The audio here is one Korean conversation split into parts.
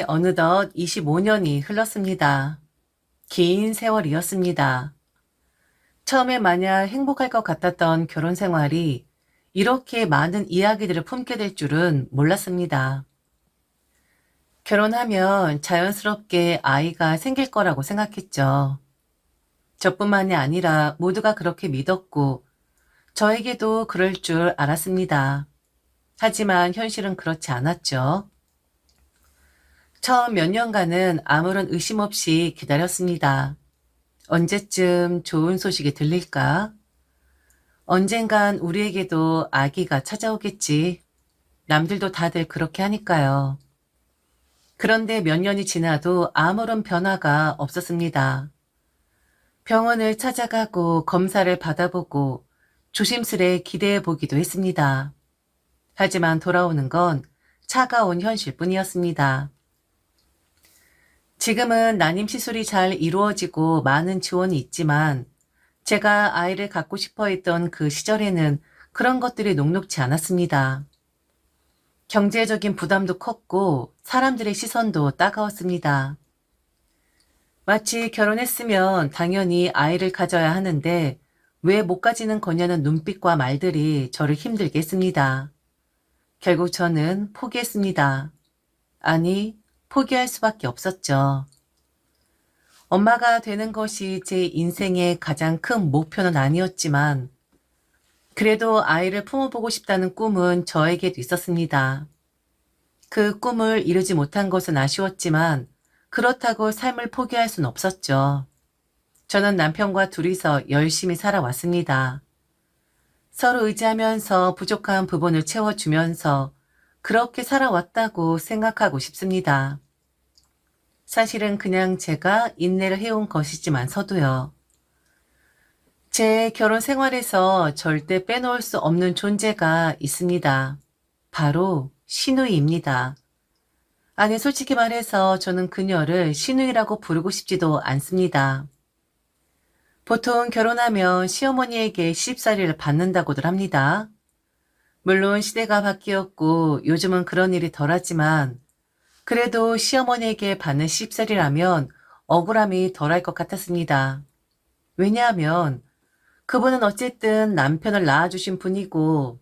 이제 어느덧 25년이 흘렀습니다. 긴 세월이었습니다. 처음에 마냥 행복할 것 같았던 결혼 생활이 이렇게 많은 이야기들을 품게 될 줄은 몰랐습니다. 결혼하면 자연스럽게 아이가 생길 거라고 생각했죠. 저뿐만이 아니라 모두가 그렇게 믿었고 저에게도 그럴 줄 알았습니다. 하지만 현실은 그렇지 않았죠. 처음 몇 년간은 아무런 의심 없이 기다렸습니다. 언제쯤 좋은 소식이 들릴까? 언젠간 우리에게도 아기가 찾아오겠지. 남들도 다들 그렇게 하니까요. 그런데 몇 년이 지나도 아무런 변화가 없었습니다. 병원을 찾아가고 검사를 받아보고 조심스레 기대해 보기도 했습니다. 하지만 돌아오는 건 차가운 현실뿐이었습니다. 지금은 난임 시술이 잘 이루어지고 많은 지원이 있지만 제가 아이를 갖고 싶어 했던 그 시절에는 그런 것들이 녹록지 않았습니다. 경제적인 부담도 컸고 사람들의 시선도 따가웠습니다. 마치 결혼했으면 당연히 아이를 가져야 하는데 왜 못 가지는 거냐는 눈빛과 말들이 저를 힘들게 했습니다. 결국 저는 포기했습니다. 아니, 포기할 수밖에 없었죠. 엄마가 되는 것이 제 인생의 가장 큰 목표는 아니었지만 그래도 아이를 품어보고 싶다는 꿈은 저에게도 있었습니다. 그 꿈을 이루지 못한 것은 아쉬웠지만 그렇다고 삶을 포기할 순 없었죠. 저는 남편과 둘이서 열심히 살아왔습니다. 서로 의지하면서 부족한 부분을 채워주면서 그렇게 살아왔다고 생각하고 싶습니다. 사실은 그냥 제가 인내를 해온 것이지만서도요. 제 결혼 생활에서 절대 빼놓을 수 없는 존재가 있습니다. 바로 시누이입니다. 아니, 솔직히 말해서 저는 그녀를 시누이라고 부르고 싶지도 않습니다. 보통 결혼하면 시어머니에게 시집살이를 받는다고들 합니다. 물론 시대가 바뀌었고 요즘은 그런 일이 덜하지만 그래도 시어머니에게 받는 시집살이라면 억울함이 덜할 것 같았습니다. 왜냐하면 그분은 어쨌든 남편을 낳아주신 분이고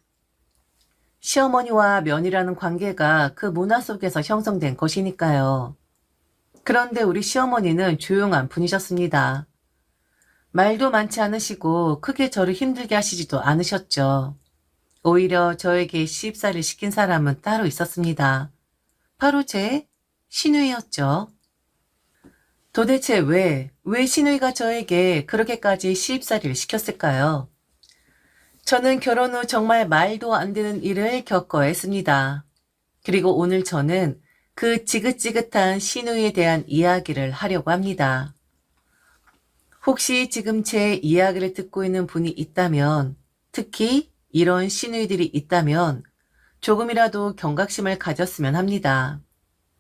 시어머니와 며느리라는 관계가 그 문화 속에서 형성된 것이니까요. 그런데 우리 시어머니는 조용한 분이셨습니다. 말도 많지 않으시고 크게 저를 힘들게 하시지도 않으셨죠. 오히려 저에게 시집살이를 시킨 사람은 따로 있었습니다. 바로 제 시누이였죠. 도대체 왜 시누이가 저에게 그렇게까지 시집살이를 시켰을까요? 저는 결혼 후 정말 말도 안 되는 일을 겪어야 했습니다. 그리고 오늘 저는 그 지긋지긋한 시누이에 대한 이야기를 하려고 합니다. 혹시 지금 제 이야기를 듣고 있는 분이 있다면, 특히 이런 시누이들이 있다면 조금이라도 경각심을 가졌으면 합니다.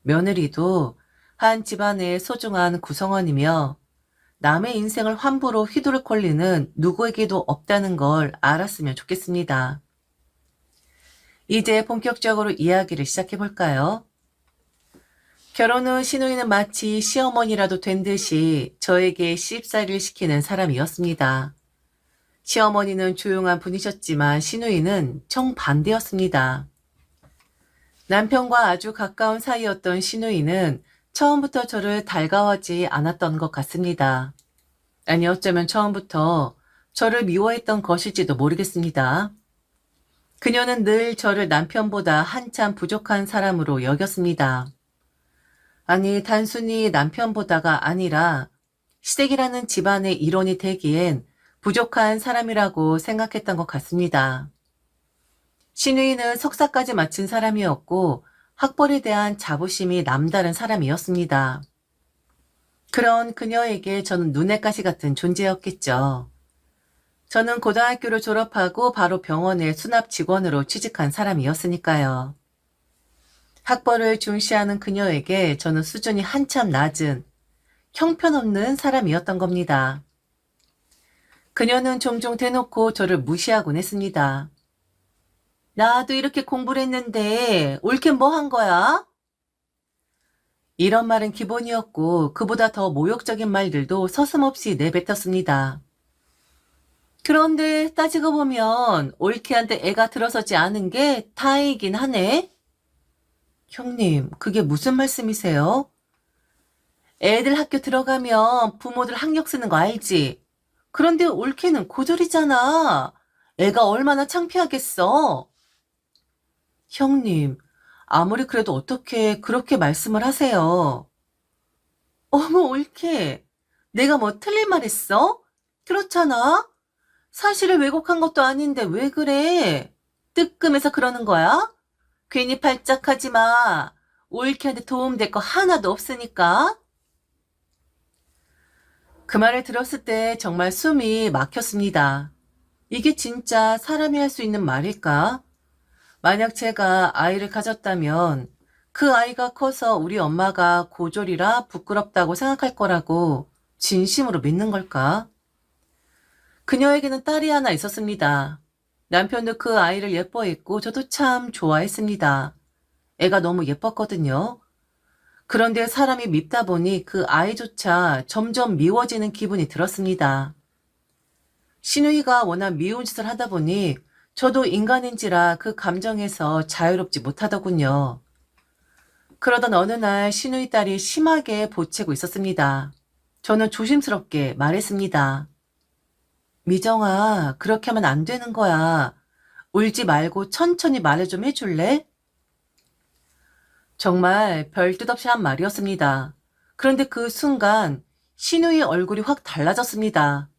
며느리도 한 집안의 소중한 구성원이며 남의 인생을 함부로 휘두를 권리는 누구에게도 없다는 걸 알았으면 좋겠습니다. 이제 본격적으로 이야기를 시작해볼까요? 결혼 후 시누이는 마치 시어머니라도 된 듯이 저에게 시집살이를 시키는 사람이었습니다. 시어머니는 조용한 분이셨지만 시누이는 정반대였습니다. 남편과 아주 가까운 사이였던 시누이는 처음부터 저를 달가워하지 않았던 것 같습니다. 아니, 어쩌면 처음부터 저를 미워했던 것일지도 모르겠습니다. 그녀는 늘 저를 남편보다 한참 부족한 사람으로 여겼습니다. 아니, 단순히 남편보다가 아니라 시댁이라는 집안의 일원이 되기엔 부족한 사람이라고 생각했던 것 같습니다. 시누이는 석사까지 마친 사람이었고 학벌에 대한 자부심이 남다른 사람이었습니다. 그런 그녀에게 저는 눈의 가시 같은 존재였겠죠. 저는 고등학교를 졸업하고 바로 병원에 수납 직원으로 취직한 사람이었으니까요. 학벌을 중시하는 그녀에게 저는 수준이 한참 낮은 형편없는 사람이었던 겁니다. 그녀는 종종 대놓고 저를 무시하곤 했습니다. 나도 이렇게 공부를 했는데 올케 뭐 한 거야? 이런 말은 기본이었고 그보다 더 모욕적인 말들도 서슴없이 내뱉었습니다. 그런데 따지고 보면 올케한테 애가 들어서지 않은 게 다행이긴 하네. 형님, 그게 무슨 말씀이세요? 애들 학교 들어가면 부모들 학력 쓰는 거 알지? 그런데 올케는 고졸이잖아. 애가 얼마나 창피하겠어. 형님, 아무리 그래도 어떻게 그렇게 말씀을 하세요? 어머, 올케. 내가 뭐 틀린 말 했어? 그렇잖아. 사실을 왜곡한 것도 아닌데 왜 그래? 뜨끔해서 그러는 거야? 괜히 발작하지 마. 올케한테 도움될 거 하나도 없으니까. 그 말을 들었을 때 정말 숨이 막혔습니다. 이게 진짜 사람이 할 수 있는 말일까? 만약 제가 아이를 가졌다면 그 아이가 커서 우리 엄마가 고졸이라 부끄럽다고 생각할 거라고 진심으로 믿는 걸까? 그녀에게는 딸이 하나 있었습니다. 남편도 그 아이를 예뻐했고 저도 참 좋아했습니다. 애가 너무 예뻤거든요. 그런데 사람이 밉다 보니 그 아이조차 점점 미워지는 기분이 들었습니다. 신우이가 워낙 미운 짓을 하다 보니 저도 인간인지라 그 감정에서 자유롭지 못하더군요. 그러던 어느 날 신우이 딸이 심하게 보채고 있었습니다. 저는 조심스럽게 말했습니다. 미정아, 그렇게 하면 안 되는 거야. 울지 말고 천천히 말을 좀 해줄래? 정말 별 뜻 없이 한 말이었습니다. 그런데 그 순간 신우의 얼굴이 확 달라졌습니다.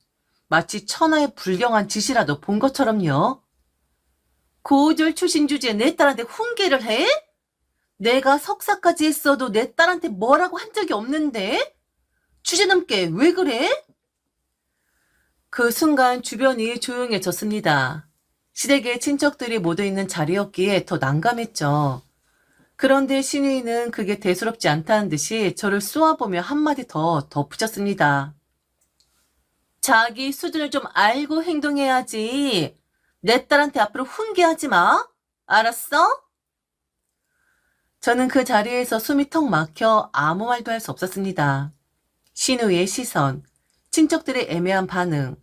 마치 천하의 불경한 짓이라도 본 것처럼요. 고졸 출신 주제에 내 딸한테 훈계를 해? 내가 석사까지 했어도 내 딸한테 뭐라고 한 적이 없는데? 주제넘게 왜 그래? 그 순간 주변이 조용해졌습니다. 시댁의 친척들이 모두 있는 자리였기에 더 난감했죠. 그런데 신우이는 그게 대수롭지 않다는 듯이 저를 쏘아보며 한마디 더 덧붙였습니다. 자기 수준을 좀 알고 행동해야지. 내 딸한테 앞으로 훈계하지 마. 알았어? 저는 그 자리에서 숨이 턱 막혀 아무 말도 할 수 없었습니다. 신우의 시선, 친척들의 애매한 반응,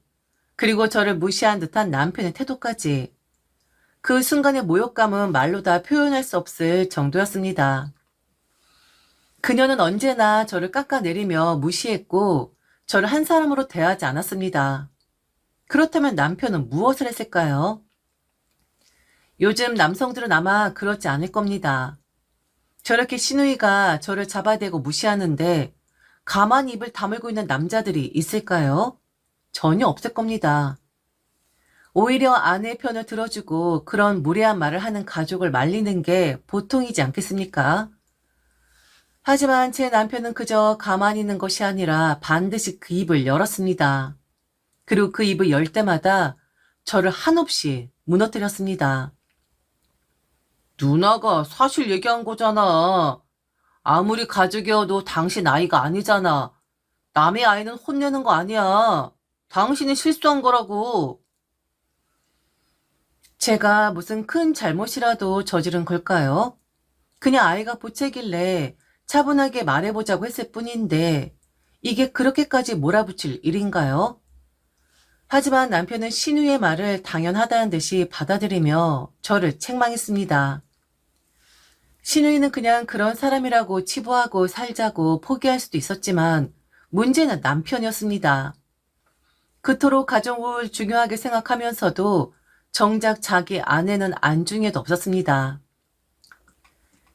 그리고 저를 무시한 듯한 남편의 태도까지. 그 순간의 모욕감은 말로 다 표현할 수 없을 정도였습니다. 그녀는 언제나 저를 깎아내리며 무시했고 저를 한 사람으로 대하지 않았습니다. 그렇다면 남편은 무엇을 했을까요? 요즘 남성들은 아마 그렇지 않을 겁니다. 저렇게 신우이가 저를 잡아대고 무시하는데 가만히 입을 다물고 있는 남자들이 있을까요? 전혀 없을 겁니다. 오히려 아내의 편을 들어주고 그런 무례한 말을 하는 가족을 말리는 게 보통이지 않겠습니까? 하지만 제 남편은 그저 가만히 있는 것이 아니라 반드시 그 입을 열었습니다. 그리고 그 입을 열 때마다 저를 한없이 무너뜨렸습니다. 누나가 사실 얘기한 거잖아. 아무리 가족이어도 당신 아이가 아니잖아. 남의 아이는 혼내는 거 아니야. 당신이 실수한 거라고. 제가 무슨 큰 잘못이라도 저지른 걸까요? 그냥 아이가 보채길래 차분하게 말해보자고 했을 뿐인데 이게 그렇게까지 몰아붙일 일인가요? 하지만 남편은 신우의 말을 당연하다는 듯이 받아들이며 저를 책망했습니다. 신우이는 그냥 그런 사람이라고 치부하고 살자고 포기할 수도 있었지만 문제는 남편이었습니다. 그토록 가족을 중요하게 생각하면서도 정작 자기 아내는 안중에도 없었습니다.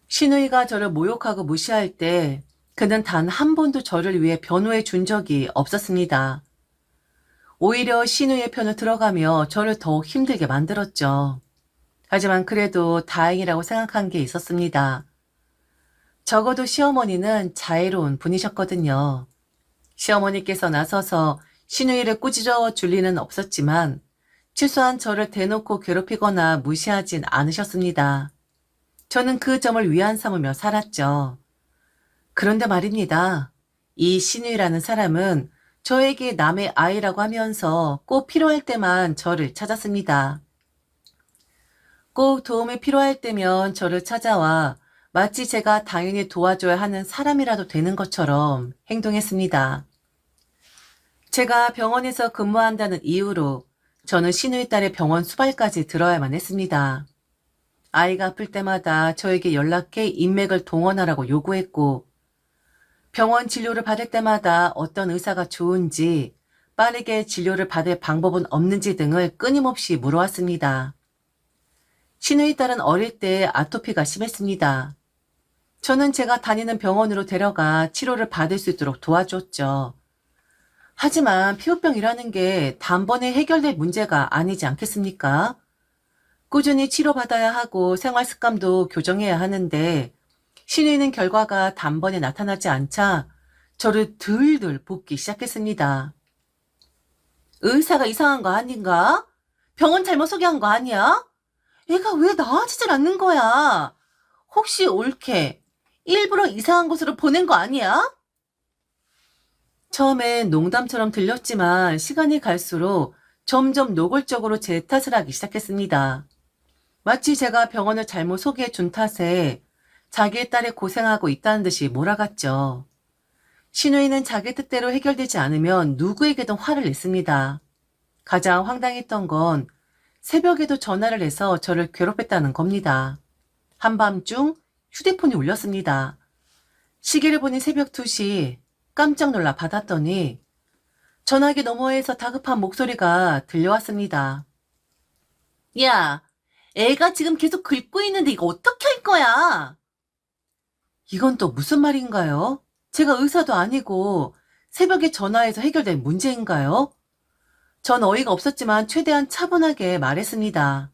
신우이가 저를 모욕하고 무시할 때 그는 단 한 번도 저를 위해 변호해 준 적이 없었습니다. 오히려 신우이의 편을 들어가며 저를 더욱 힘들게 만들었죠. 하지만 그래도 다행이라고 생각한 게 있었습니다. 적어도 시어머니는 자애로운 분이셨거든요. 시어머니께서 나서서 신우이를 꾸짖어 줄 리는 없었지만 최소한 저를 대놓고 괴롭히거나 무시하진 않으셨습니다. 저는 그 점을 위안 삼으며 살았죠. 그런데 말입니다. 이 신우이라는 사람은 저에게 남의 아이라고 하면서 꼭 필요할 때만 저를 찾았습니다. 꼭 도움이 필요할 때면 저를 찾아와 마치 제가 당연히 도와줘야 하는 사람이라도 되는 것처럼 행동했습니다. 제가 병원에서 근무한다는 이유로 저는 시누이 딸의 병원 수발까지 들어야만 했습니다. 아이가 아플 때마다 저에게 연락해 인맥을 동원하라고 요구했고, 병원 진료를 받을 때마다 어떤 의사가 좋은지, 빠르게 진료를 받을 방법은 없는지 등을 끊임없이 물어왔습니다. 시누이 딸은 어릴 때 아토피가 심했습니다. 저는 제가 다니는 병원으로 데려가 치료를 받을 수 있도록 도와줬죠. 하지만 피부병이라는 게 단번에 해결될 문제가 아니지 않겠습니까? 꾸준히 치료받아야 하고 생활 습관도 교정해야 하는데 시누이는 결과가 단번에 나타나지 않자 저를 들들 볶기 시작했습니다. 의사가 이상한 거 아닌가? 병원 잘못 소개한 거 아니야? 애가 왜 나아지질 않는 거야? 혹시 옳게 일부러 이상한 곳으로 보낸 거 아니야? 처음엔 농담처럼 들렸지만 시간이 갈수록 점점 노골적으로 제 탓을 하기 시작했습니다. 마치 제가 병원을 잘못 소개해 준 탓에 자기의 딸이 고생하고 있다는 듯이 몰아갔죠. 시누이는 자기 뜻대로 해결되지 않으면 누구에게든 화를 냈습니다. 가장 황당했던 건 새벽에도 전화를 해서 저를 괴롭혔다는 겁니다. 한밤중 휴대폰이 울렸습니다. 시계를 보니 새벽 2시. 깜짝 놀라 받았더니 전화기 너머에서 다급한 목소리가 들려왔습니다. 야, 애가 지금 계속 긁고 있는데 이거 어떻게 할 거야? 이건 또 무슨 말인가요? 제가 의사도 아니고 새벽에 전화해서 해결될 문제인가요? 전 어이가 없었지만 최대한 차분하게 말했습니다.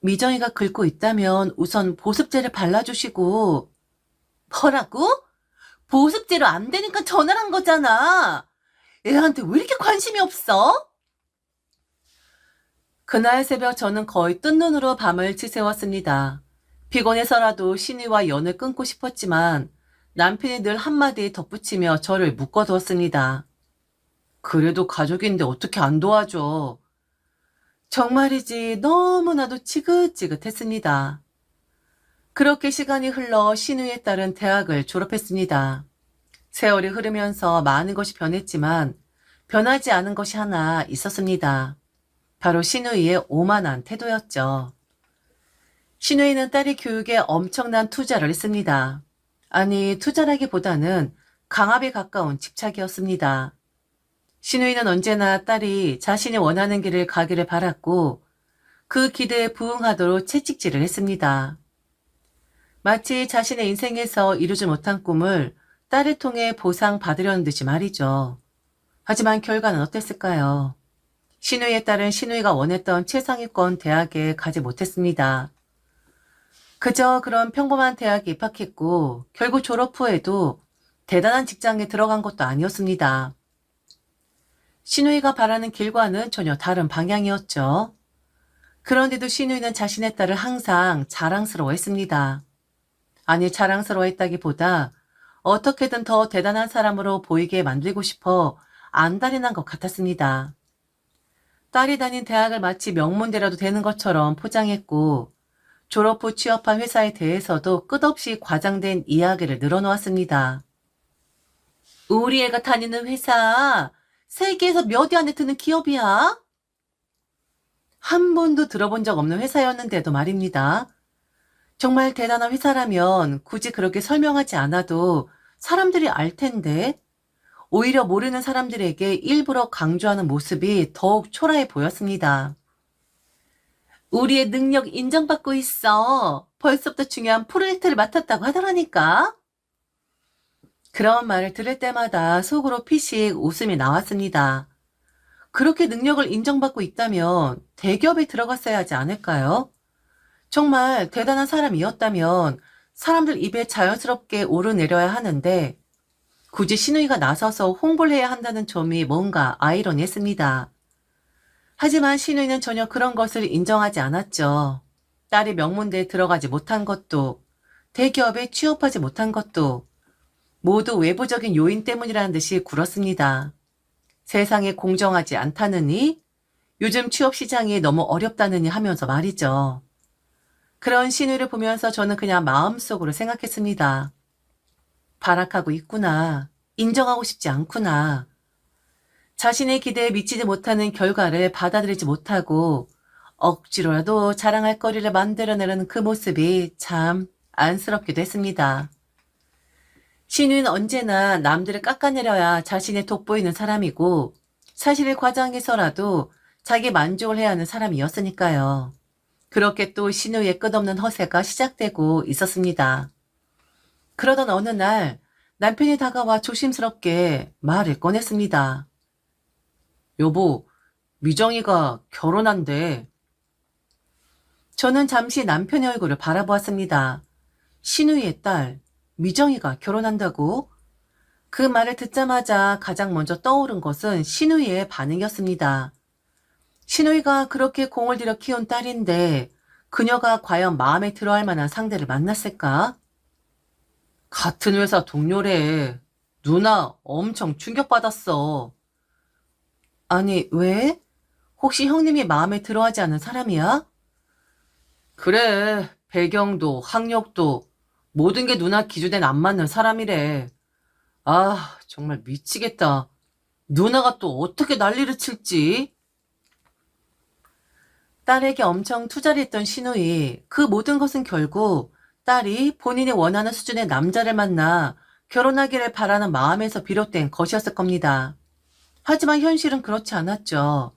미정이가 긁고 있다면 우선 보습제를 발라주시고. 뭐라고? 보습제로 안 되니까 전화를 한 거잖아. 애한테 왜 이렇게 관심이 없어? 그날 새벽 저는 거의 뜬 눈으로 밤을 지새웠습니다. 피곤해서라도 시누이와 연을 끊고 싶었지만 남편이 늘 한마디 덧붙이며 저를 묶어두었습니다. 그래도 가족인데 어떻게 안 도와줘. 정말이지 너무나도 지긋지긋했습니다. 그렇게 시간이 흘러 시누이의 딸은 대학을 졸업했습니다. 세월이 흐르면서 많은 것이 변했지만 변하지 않은 것이 하나 있었습니다. 바로 시누이의 오만한 태도였죠. 시누이는 딸의 교육에 엄청난 투자를 했습니다. 아니, 투자라기보다는 강압에 가까운 집착이었습니다. 시누이는 언제나 딸이 자신이 원하는 길을 가기를 바랐고 그 기대에 부응하도록 채찍질을 했습니다. 마치 자신의 인생에서 이루지 못한 꿈을 딸을 통해 보상받으려는 듯이 말이죠. 하지만 결과는 어땠을까요? 시누이의 딸은 시누이가 원했던 최상위권 대학에 가지 못했습니다. 그저 그런 평범한 대학에 입학했고 결국 졸업 후에도 대단한 직장에 들어간 것도 아니었습니다. 시누이가 바라는 길과는 전혀 다른 방향이었죠. 그런데도 시누이는 자신의 딸을 항상 자랑스러워했습니다. 아니, 자랑스러워했다기보다 어떻게든 더 대단한 사람으로 보이게 만들고 싶어 안달이 난 것 같았습니다. 딸이 다닌 대학을 마치 명문대라도 되는 것처럼 포장했고 졸업 후 취업한 회사에 대해서도 끝없이 과장된 이야기를 늘어놓았습니다. 우리 애가 다니는 회사 세계에서 몇 위 안에 드는 기업이야? 한 번도 들어본 적 없는 회사였는데도 말입니다. 정말 대단한 회사라면 굳이 그렇게 설명하지 않아도 사람들이 알 텐데 오히려 모르는 사람들에게 일부러 강조하는 모습이 더욱 초라해 보였습니다. 우리의 능력 인정받고 있어. 벌써부터 중요한 프로젝트를 맡았다고 하더라니까. 그런 말을 들을 때마다 속으로 피식 웃음이 나왔습니다. 그렇게 능력을 인정받고 있다면 대기업에 들어갔어야 하지 않을까요? 정말 대단한 사람이었다면 사람들 입에 자연스럽게 오르내려야 하는데 굳이 시누이가 나서서 홍보를 해야 한다는 점이 뭔가 아이러니했습니다. 하지만 시누이는 전혀 그런 것을 인정하지 않았죠. 딸이 명문대에 들어가지 못한 것도 대기업에 취업하지 못한 것도 모두 외부적인 요인 때문이라는 듯이 굴었습니다. 세상에 공정하지 않다느니 요즘 취업 시장이 너무 어렵다느니 하면서 말이죠. 그런 신우이를 보면서 저는 그냥 마음속으로 생각했습니다. 발악하고 있구나. 인정하고 싶지 않구나. 자신의 기대에 미치지 못하는 결과를 받아들이지 못하고 억지로라도 자랑할 거리를 만들어내려는 그 모습이 참 안쓰럽기도 했습니다. 신우는 언제나 남들을 깎아내려야 자신이 돋보이는 사람이고 사실을 과장해서라도 자기 만족을 해야 하는 사람이었으니까요. 그렇게 또 신우의 끝없는 허세가 시작되고 있었습니다. 그러던 어느 날 남편이 다가와 조심스럽게 말을 꺼냈습니다. 여보, 미정이가 결혼한대. 저는 잠시 남편의 얼굴을 바라보았습니다. 신우이의 딸, 미정이가 결혼한다고? 그 말을 듣자마자 가장 먼저 떠오른 것은 신우이의 반응이었습니다. 신우이가 그렇게 공을 들여 키운 딸인데 그녀가 과연 마음에 들어할 만한 상대를 만났을까? 같은 회사 동료래. 누나 엄청 충격받았어. 아니, 왜? 혹시 형님이 마음에 들어하지 않는 사람이야? 그래, 배경도 학력도 모든 게 누나 기준엔 안 맞는 사람이래. 아, 정말 미치겠다. 누나가 또 어떻게 난리를 칠지? 딸에게 엄청 투자를 했던 신우이, 그 모든 것은 결국 딸이 본인이 원하는 수준의 남자를 만나 결혼하기를 바라는 마음에서 비롯된 것이었을 겁니다. 하지만 현실은 그렇지 않았죠.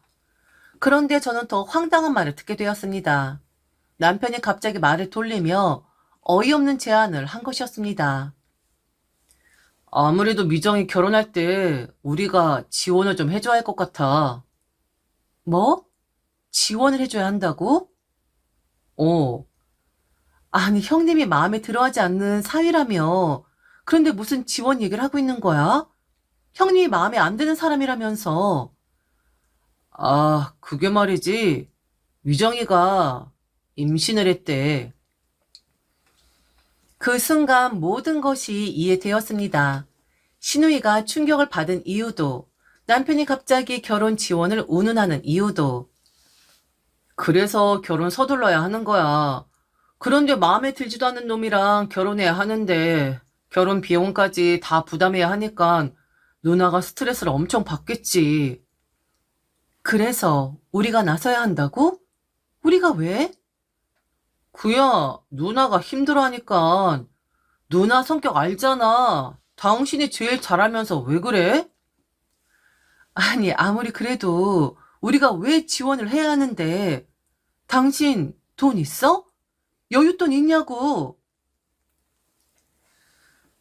그런데 저는 더 황당한 말을 듣게 되었습니다. 남편이 갑자기 말을 돌리며 어이없는 제안을 한 것이었습니다. 아무래도 미정이 결혼할 때 우리가 지원을 좀 해줘야 할 것 같아. 뭐? 지원을 해줘야 한다고? 어. 아니, 형님이 마음에 들어하지 않는 사위라며. 그런데 무슨 지원 얘기를 하고 있는 거야? 형님이 마음에 안 드는 사람이라면서. 아, 그게 말이지. 미정이가 임신을 했대. 그 순간 모든 것이 이해되었습니다. 신우이가 충격을 받은 이유도, 남편이 갑자기 결혼 지원을 운운하는 이유도. 그래서 결혼 서둘러야 하는 거야. 그런데 마음에 들지도 않는 놈이랑 결혼해야 하는데 결혼 비용까지 다 부담해야 하니까 누나가 스트레스를 엄청 받겠지. 그래서 우리가 나서야 한다고? 우리가 왜? 그야 누나가 힘들어하니까. 누나 성격 알잖아. 당신이 제일 잘하면서 왜 그래? 아니, 아무리 그래도 우리가 왜 지원을 해야 하는데 당신 돈 있어? 여윳돈 있냐고.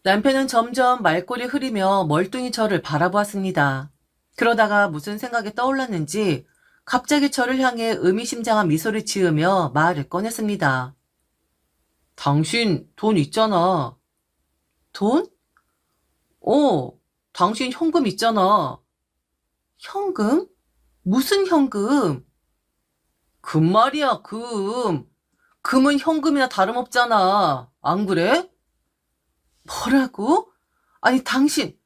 남편은 점점 말꼬리 흐리며 멀뚱히 저를 바라보았습니다. 그러다가 무슨 생각이 떠올랐는지 갑자기 저를 향해 의미심장한 미소를 지으며 말을 꺼냈습니다. 당신 돈 있잖아. 돈? 당신 현금 있잖아. 현금? 무슨 현금? 금 말이야, 금. 금은 현금이나 다름없잖아. 안 그래? 뭐라고? 아니, 당신,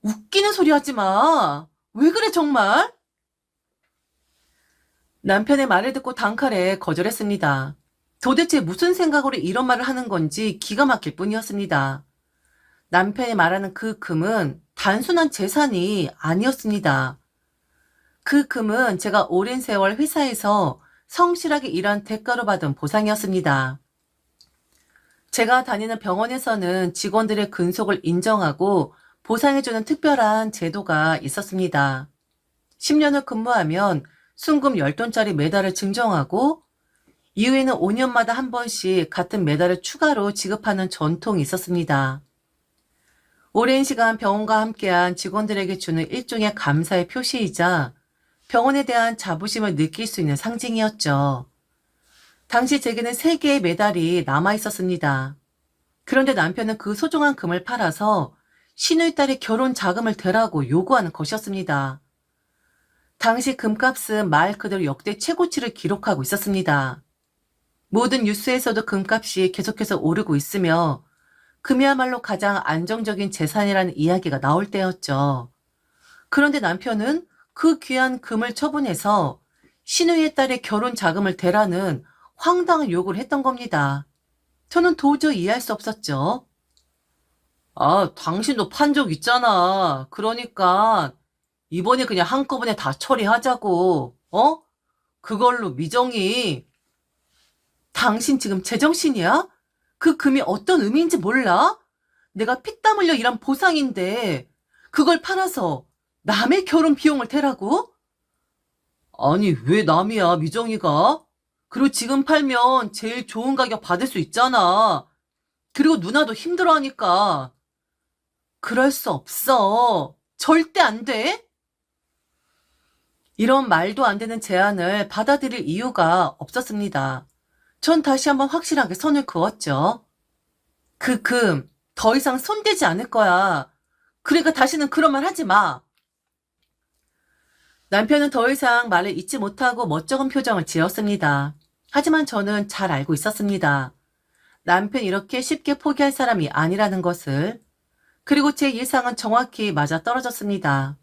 웃기는 소리 하지 마. 왜 그래, 정말? 남편의 말을 듣고 단칼에 거절했습니다. 도대체 무슨 생각으로 이런 말을 하는 건지 기가 막힐 뿐이었습니다. 남편이 말하는 그 금은 단순한 재산이 아니었습니다. 그 금은 제가 오랜 세월 회사에서 성실하게 일한 대가로 받은 보상이었습니다. 제가 다니는 병원에서는 직원들의 근속을 인정하고 보상해주는 특별한 제도가 있었습니다. 10년을 근무하면 순금 10돈짜리 메달을 증정하고 이후에는 5년마다 한 번씩 같은 메달을 추가로 지급하는 전통이 있었습니다. 오랜 시간 병원과 함께한 직원들에게 주는 일종의 감사의 표시이자 병원에 대한 자부심을 느낄 수 있는 상징이었죠. 당시 제게는 3개의 메달이 남아 있었습니다. 그런데 남편은 그 소중한 금을 팔아서 시누이 딸의 결혼 자금을 대라고 요구하는 것이었습니다. 당시 금값은 말 그대로 역대 최고치를 기록하고 있었습니다. 모든 뉴스에서도 금값이 계속해서 오르고 있으며 금이야말로 가장 안정적인 재산이라는 이야기가 나올 때였죠. 그런데 남편은 그 귀한 금을 처분해서 시누이의 딸의 결혼 자금을 대라는 황당한 요구를 했던 겁니다. 저는 도저히 이해할 수 없었죠. 아, 당신도 판 적 있잖아. 그러니까 이번에 그냥 한꺼번에 다 처리하자고. 어? 그걸로 미정이. 당신 지금 제정신이야? 그 금이 어떤 의미인지 몰라? 내가 피땀 흘려 일한 보상인데 그걸 팔아서 남의 결혼 비용을 대라고? 아니, 왜 남이야, 미정이가? 그리고 지금 팔면 제일 좋은 가격 받을 수 있잖아. 그리고 누나도 힘들어하니까. 그럴 수 없어. 절대 안 돼. 이런 말도 안 되는 제안을 받아들일 이유가 없었습니다. 전 다시 한번 확실하게 선을 그었죠. 그 금 더 이상 손대지 않을 거야. 그러니까 다시는 그런 말 하지 마. 남편은 더 이상 말을 잇지 못하고 멋쩍은 표정을 지었습니다. 하지만 저는 잘 알고 있었습니다. 남편이 이렇게 쉽게 포기할 사람이 아니라는 것을. 그리고 제 예상은 정확히 맞아떨어졌습니다.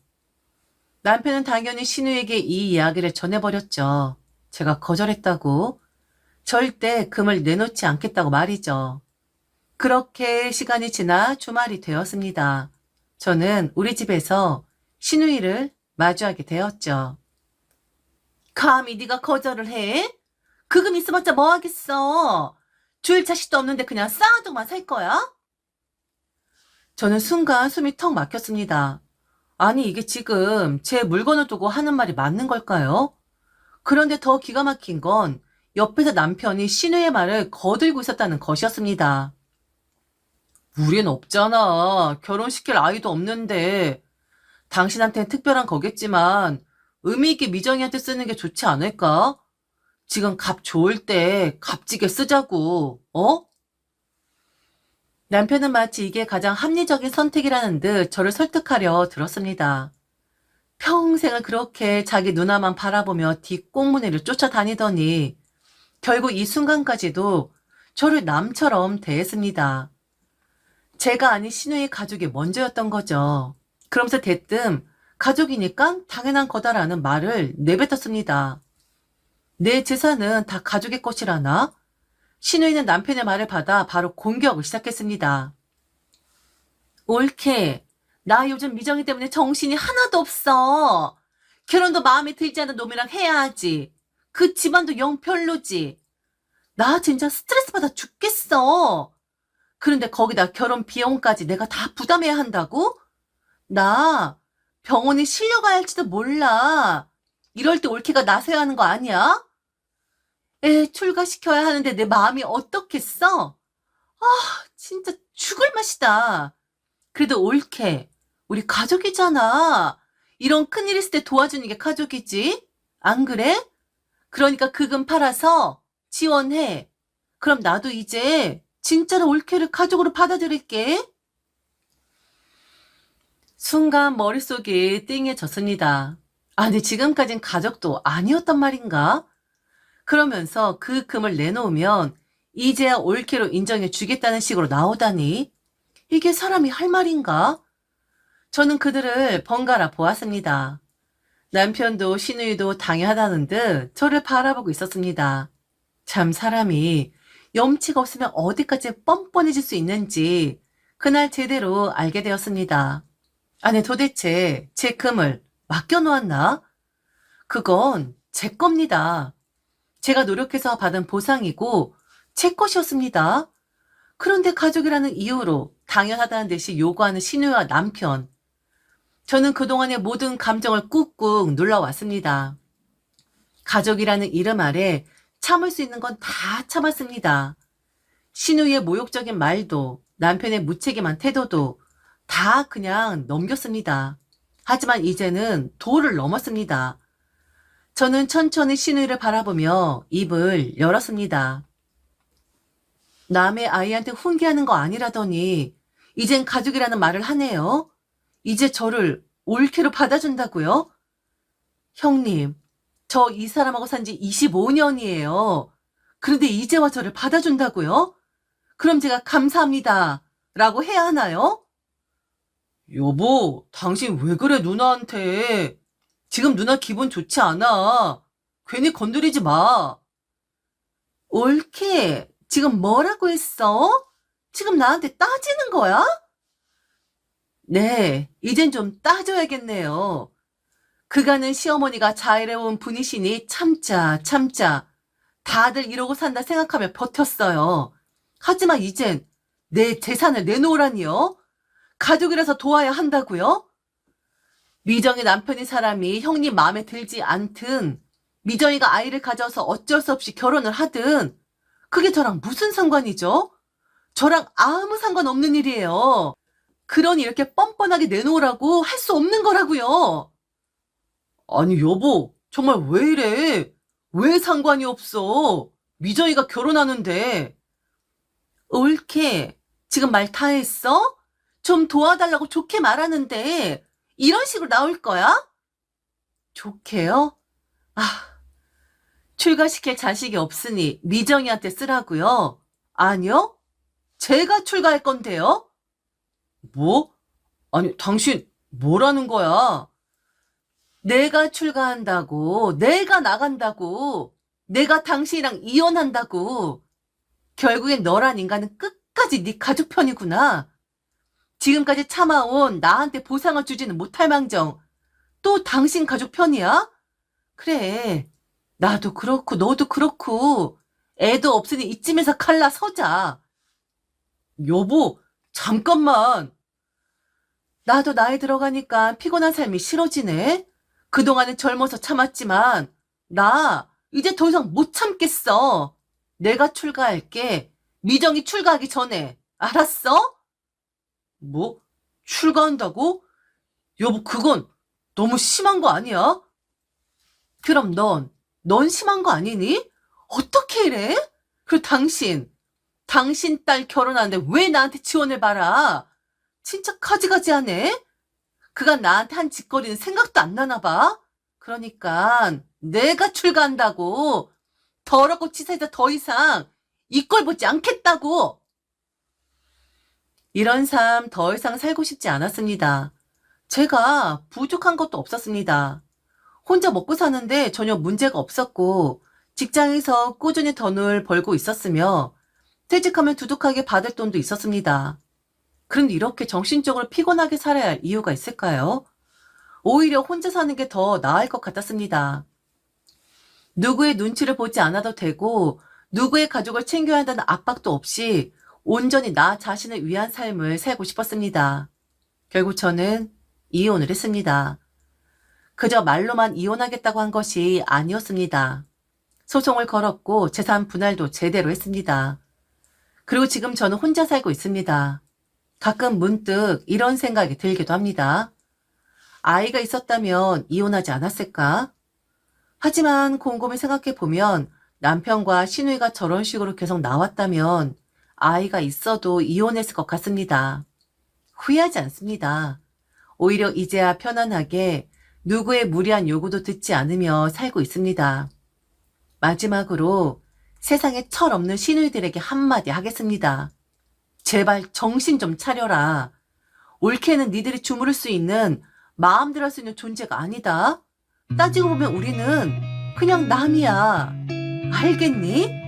남편은 당연히 신우에게 이 이야기를 전해버렸죠. 제가 거절했다고. 절대 금을 내놓지 않겠다고 말이죠. 그렇게 시간이 지나 주말이 되었습니다. 저는 우리 집에서 신우이를 마주하게 되었죠. 감히 네가 거절을 해? 그 금 있어봤자 뭐 하겠어? 줄 자식도 없는데 그냥 쌍둥이만 살 거야? 저는 순간 숨이 턱 막혔습니다. 아니, 이게 지금 제 물건을 두고 하는 말이 맞는 걸까요? 그런데 더 기가 막힌 건 옆에서 남편이 신우의 말을 거들고 있었다는 것이었습니다. 우린 없잖아. 결혼시킬 아이도 없는데. 당신한테는 특별한 거겠지만 의미 있게 미정이한테 쓰는 게 좋지 않을까? 지금 값 좋을 때 값지게 쓰자고. 어? 남편은 마치 이게 가장 합리적인 선택이라는 듯 저를 설득하려 들었습니다. 평생을 그렇게 자기 누나만 바라보며 뒷꽁무니를 쫓아다니더니 결국 이 순간까지도 저를 남처럼 대했습니다. 제가 아닌 신우의 가족이 먼저였던 거죠. 그러면서 대뜸 가족이니까 당연한 거다라는 말을 내뱉었습니다. 내 재산은 다 가족의 것이라나? 신우이는 남편의 말을 받아 바로 공격을 시작했습니다. 옳게. 나 요즘 미정이 때문에 정신이 하나도 없어. 결혼도 마음에 들지 않는 놈이랑 해야 하지. 그 집안도 영 별로지. 나 진짜 스트레스 받아 죽겠어. 그런데 거기다 결혼 비용까지 내가 다 부담해야 한다고? 나 병원에 실려가야 할지도 몰라. 이럴 때 올케가 나서야 하는 거 아니야? 애 출가시켜야 하는데 내 마음이 어떻겠어? 아, 진짜 죽을 맛이다. 그래도 올케, 우리 가족이잖아. 이런 큰일 있을 때 도와주는 게 가족이지. 안 그래? 그러니까 그 금 팔아서 지원해. 그럼 나도 이제 진짜로 올케를 가족으로 받아들일게. 순간 머릿속이 띵해졌습니다. 아니, 지금까진 가족도 아니었단 말인가? 그러면서 그 금을 내놓으면 이제야 올케로 인정해 주겠다는 식으로 나오다니. 이게 사람이 할 말인가? 저는 그들을 번갈아 보았습니다. 남편도 신우이도 당연하다는 듯 저를 바라보고 있었습니다. 참 사람이 염치가 없으면 어디까지 뻔뻔해질 수 있는지 그날 제대로 알게 되었습니다. 아니, 도대체 제 금을 맡겨놓았나? 그건 제 겁니다. 제가 노력해서 받은 보상이고 제 것이었습니다. 그런데 가족이라는 이유로 당연하다는 듯이 요구하는 신우와 남편. 저는 그동안의 모든 감정을 꾹꾹 눌러왔습니다. 가족이라는 이름 아래 참을 수 있는 건 다 참았습니다. 신우의 모욕적인 말도 남편의 무책임한 태도도 다 그냥 넘겼습니다. 하지만 이제는 도를 넘었습니다. 저는 천천히 신우이를 바라보며 입을 열었습니다. 남의 아이한테 훈계하는 거 아니라더니 이젠 가족이라는 말을 하네요. 이제 저를 올케로 받아준다고요? 형님, 저 이 사람하고 산 지 25년이에요. 그런데 이제와 저를 받아준다고요? 그럼 제가 감사합니다. 라고 해야 하나요? 여보, 당신 왜 그래, 누나한테. 지금 누나 기분 좋지 않아. 괜히 건드리지 마. 옳게 지금 뭐라고 했어? 지금 나한테 따지는 거야? 네, 이젠 좀 따져야겠네요. 그간은 시어머니가 잘해온 분이시니 참자, 참자. 다들 이러고 산다 생각하며 버텼어요. 하지만 이젠 내 재산을 내놓으라니요? 가족이라서 도와야 한다고요? 미정의 남편인 사람이 형님 마음에 들지 않든 미정이가 아이를 가져서 어쩔 수 없이 결혼을 하든 그게 저랑 무슨 상관이죠? 저랑 아무 상관없는 일이에요. 그러니 이렇게 뻔뻔하게 내놓으라고 할 수 없는 거라고요. 아니 여보, 정말 왜 이래? 왜 상관이 없어? 미정이가 결혼하는데. 옳게 지금 말 다 했어? 좀 도와달라고 좋게 말하는데 이런 식으로 나올 거야? 좋게요? 아, 출가시킬 자식이 없으니 미정이한테 쓰라고요? 아니요? 제가 출가할 건데요? 뭐? 아니, 당신 뭐라는 거야? 내가 출가한다고, 내가 나간다고, 내가 당신이랑 이혼한다고. 결국엔 너란 인간은 끝까지 네 가족 편이구나. 지금까지 참아온 나한테 보상을 주지는 못할 망정 또 당신 가족 편이야? 그래, 나도 그렇고 너도 그렇고 애도 없으니 이쯤에서 갈라 서자. 여보, 잠깐만. 나도 나이 들어가니까 피곤한 삶이 싫어지네. 그동안은 젊어서 참았지만 나 이제 더 이상 못 참겠어. 내가 출가할게. 미정이 출가하기 전에. 알았어? 뭐? 출가한다고? 여보, 그건 너무 심한 거 아니야? 그럼 넌 심한 거 아니니? 어떻게 이래? 그리고 당신 딸 결혼하는데 왜 나한테 지원을 받아? 진짜 가지가지하네? 그간 나한테 한 짓거리는 생각도 안 나나 봐? 그러니까 내가 출가한다고. 더럽고 치사해서 더 이상 이 꼴 보지 않겠다고. 이런 삶 더 이상 살고 싶지 않았습니다. 제가 부족한 것도 없었습니다. 혼자 먹고 사는데 전혀 문제가 없었고 직장에서 꾸준히 돈을 벌고 있었으며 퇴직하면 두둑하게 받을 돈도 있었습니다. 그런데 이렇게 정신적으로 피곤하게 살아야 할 이유가 있을까요? 오히려 혼자 사는 게 더 나을 것 같았습니다. 누구의 눈치를 보지 않아도 되고 누구의 가족을 챙겨야 한다는 압박도 없이 온전히 나 자신을 위한 삶을 살고 싶었습니다. 결국 저는 이혼을 했습니다. 그저 말로만 이혼하겠다고 한 것이 아니었습니다. 소송을 걸었고 재산 분할도 제대로 했습니다. 그리고 지금 저는 혼자 살고 있습니다. 가끔 문득 이런 생각이 들기도 합니다. 아이가 있었다면 이혼하지 않았을까? 하지만 곰곰이 생각해보면 남편과 시누이가 저런 식으로 계속 나왔다면 아이가 있어도 이혼했을 것 같습니다. 후회하지 않습니다. 오히려 이제야 편안하게 누구의 무리한 요구도 듣지 않으며 살고 있습니다. 마지막으로 세상에 철없는 시누이들에게 한마디 하겠습니다. 제발 정신 좀 차려라. 옳게는 니들이 주무를 수 있는, 마음대로 할 수 있는 존재가 아니다. 따지고 보면 우리는 그냥 남이야. 알겠니?